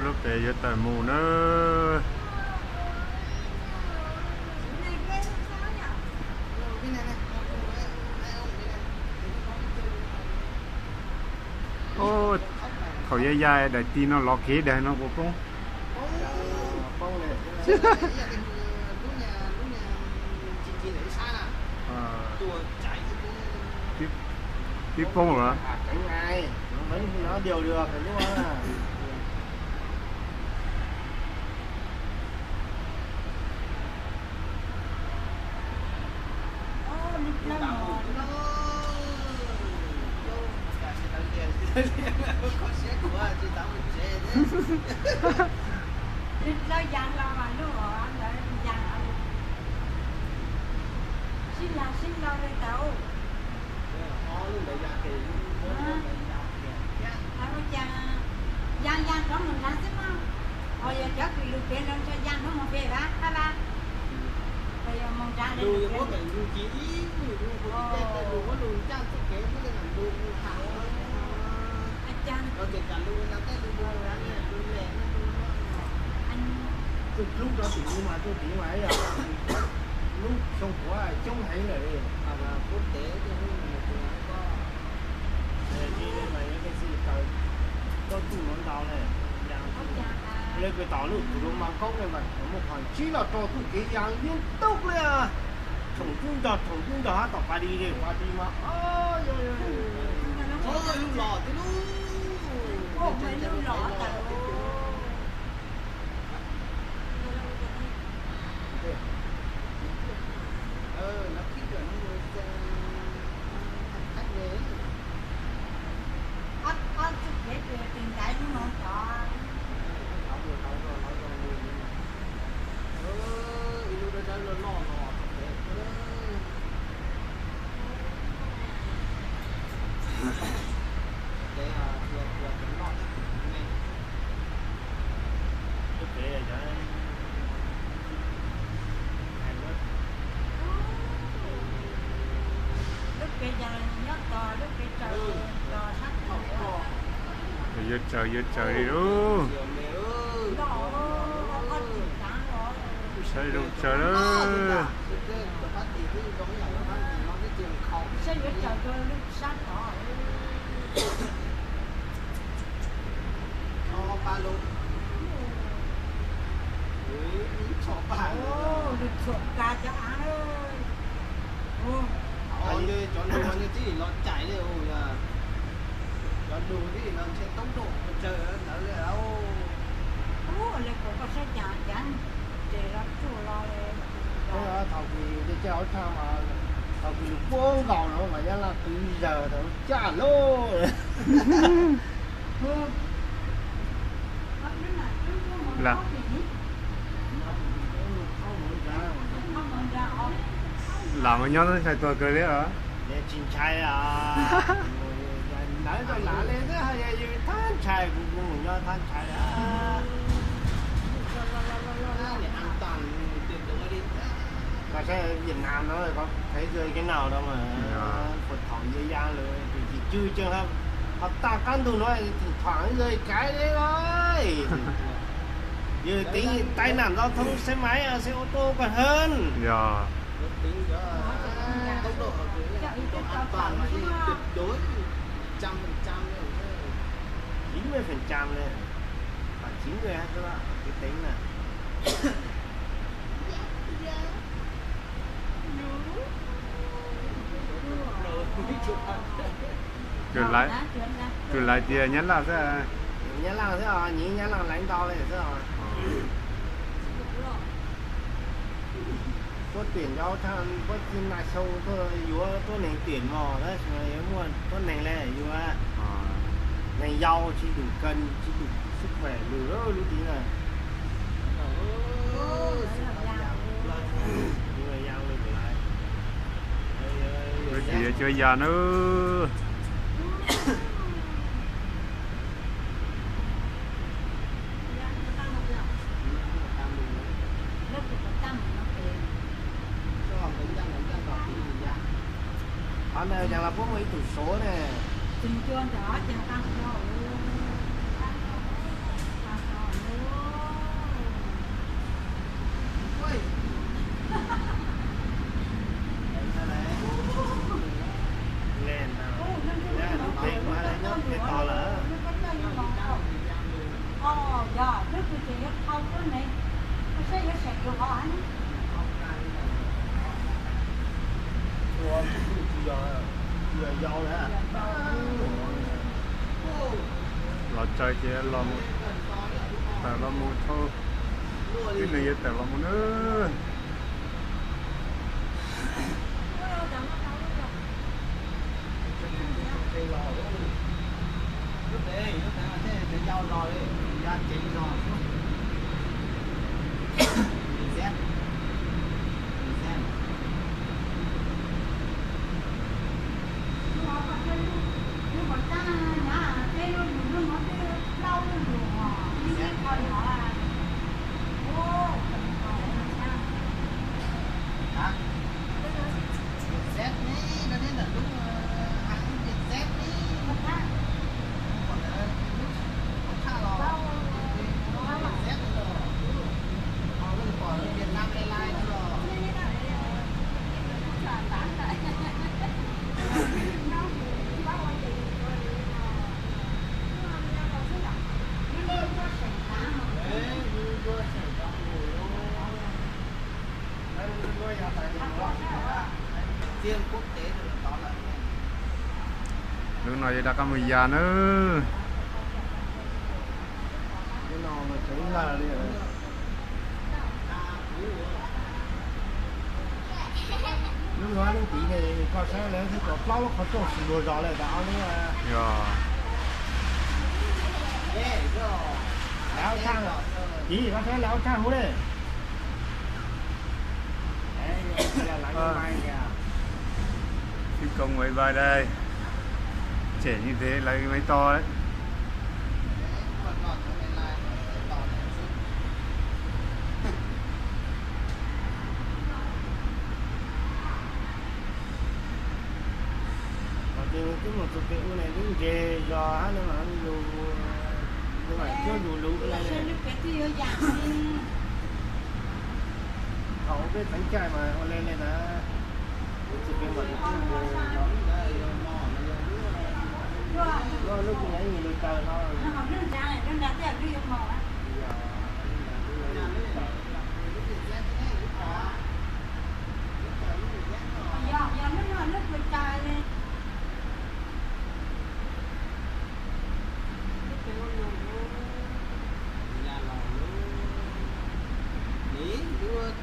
lúc để cho tờ mù nữa. Ô, thầu dây dây để tin nó lọt khí để nó của con. Tiếp phong hả? Nó điều được rồi đúng không? Lúc đó thì nhưng mà tôi chỉ phải là lúc xong của chống hãy rồi đi là quốc tế thì nó có đi đây mà cái gì tàu có tụ nó tàu này lên cái tàu lúc tụ nó mang cốc này mà một khoảng chỉ là cho tụ cái giang liên tụcเลยอ่ะ从中到下到巴黎的巴黎嘛哦哟哟lúc lò tới lúc nó kích rồi nó khách về ăn chút hết rồi tiền cái nó ngon cho lúc đó nó lò để vừa tính lọt để cho bây giờ nhớ to lúc cái trời to sắt giờ trời đi đó xây đâu trời đó xây cái trời cho lúc sắt đó ba lô được chuột ca cho ăn ơi chọn đồ như thế nó chạy đi rồi chọn đồ thì nó sẽ tốc độ chờ nó là đâu lại có sẽ chả chán để nó chủ lo đấy thầu thì cái cháu sao mà thầu thì buông gạo nó mà là từ giờ nó trả lô là làm với nhau nó phải tôi cười đấy hả? để chín chai à nói rồi lạ lên đó hay như than chai cũng nhau than chai à để an toàn tuyệt đối đi. mà cái Việt Nam nó có thấy rơi cái nào đâu mà Phật thọ dễ dàng rồi thì chỉ chui trường hợp hợp tác cán tù nói thỉnh thoảng rơi cái đấy thôi giờ tính tai nạn giao thông xe máy xe ô tô còn hơn Dạ. Tính cho tốc độ độ an toàn mà đi tuyệt đối 100% 90% lên khoảng 90 hay sao đó cái tính này Trở lại thì nhắn là sẽ nhớ làm thế rồi nhớ nhớ làm lãnh đạo lên thế rồi có tuyển giao tham có tin là sâu thôi dù có nền tuyển mò đấy nếu muốn có nền lên dù nền rau chỉ đủ cân chỉ đủ sức khỏe lửa lúc tí này nhưng mà rau lên lại rồi thì chơi già nữa. ở đây chẳng là có mấy tủ số này Tình chưa đó chẳng tăng rồi. lên lúc tiền mà đây nó cái to lỡ Dạ, rất là chị không có này. Nó sẽ có sạch được họ anh. vừa dâu nữa Là chơi chỉ là mộtแต่ละมูเท่าที่นี่แต่ละมูnữa. lúc đấy mà thế nhau rồi ra chính rồi reset reset Nhưng mà ta nhà cái nó đau luôn rồi. Đi coi họ là. Ô. hả reset đi nó đến là đúng ăn reset đi còn lúc không tha lò reset rồi họ vẫn còn Việt Nam Airlines nữa rồi riêng quốc tế được đó là Lúc này đã có 10 giờ nữa. cái nò mà thấy là đi rồi lúc nói đến tí này có xe lớn thì có plau có chỗ xì đồ gió lại đảo nữa Dạ. léo sang rồi tí có xe léo sang hú đây đấy là lái máy kìa Phi công máy bay đây. Trẻ như thế lấy cái máy to đấy. cái một số cái này cái dê giò nó mà ăn dù nhưng mà chưa đủ lũ cái này không cái bánh chai mà họ lên này là chỉ cái mà nó lúc nãy nhìn được trời nó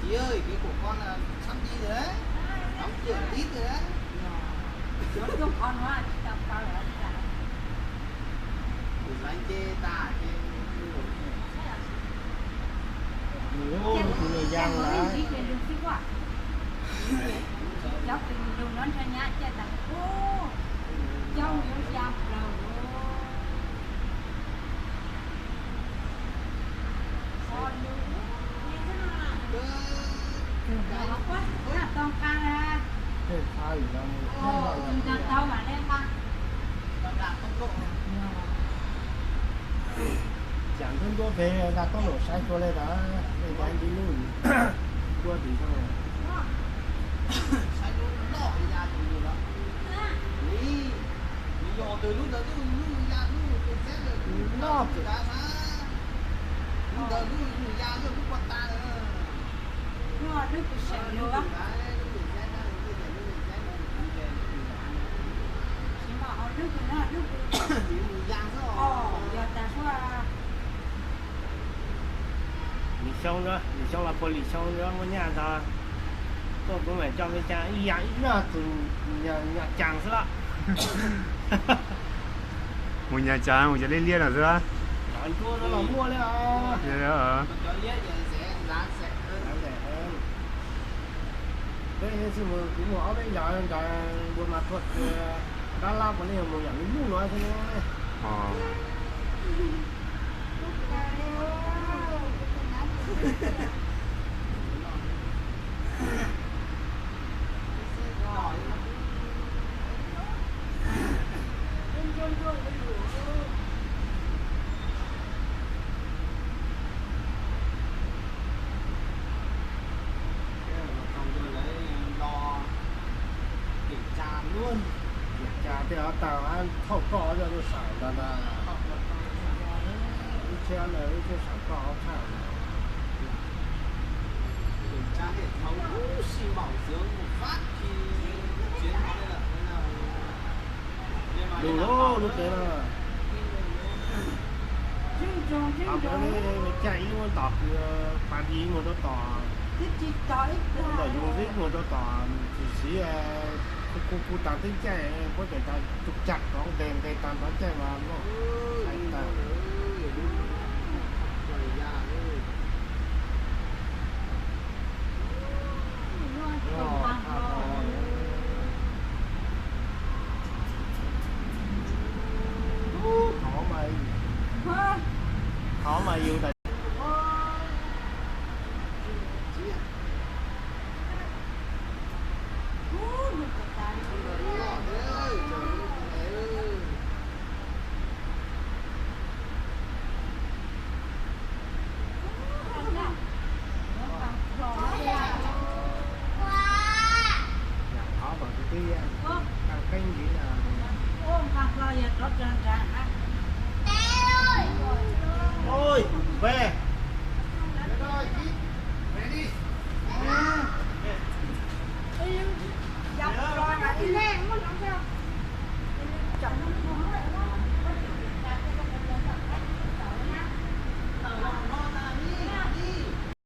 chị ơi cái của con là sắp đi rồi đấy đóng cửa ít rồi đấy lánh chê ta chê nhiều người giang là gì đâu. Ồ, chúng ta tao mà lên ba. Chẳng thân có về là có nổ sai cho lên đó để anh đi luôn qua thì xong rồi nó Nhưng mà nước của sẹo nhiều lắm. Nhưng mà ở nước của nó là nước của... Ồ, giờ ta số là...你xong đó你xong là cô lý xong đó có nhà ta tôi cũng phải cho cái cha ý ý là từ nhà chàng đó một nhà trang một nhà liên liên ở giữa anh cô nó là mua đấy à nhà đó ở đấy thì mà cũng ngõ đấy giờ cả buôn mặt thuật đã làm cái này một dạng muốn nói thế này luôn chả thì ở tàu ăn thâu cỏ cho nó xài là xe này cái sản cỏ xài kiểm tra hệ thống xi bảo dưỡng một phát khi chuyến nó đây là thế nào đủ đó lúc đấy là học cái chạy nó tọt phá đi một nó tọt đòi dùng viết một nó tọt chỉ cô tạm tính chạy có thể ta trục chặt nó đèn cây tạm nó chạy vào nó anh ta khó mà yêu tại cái gì là ôi về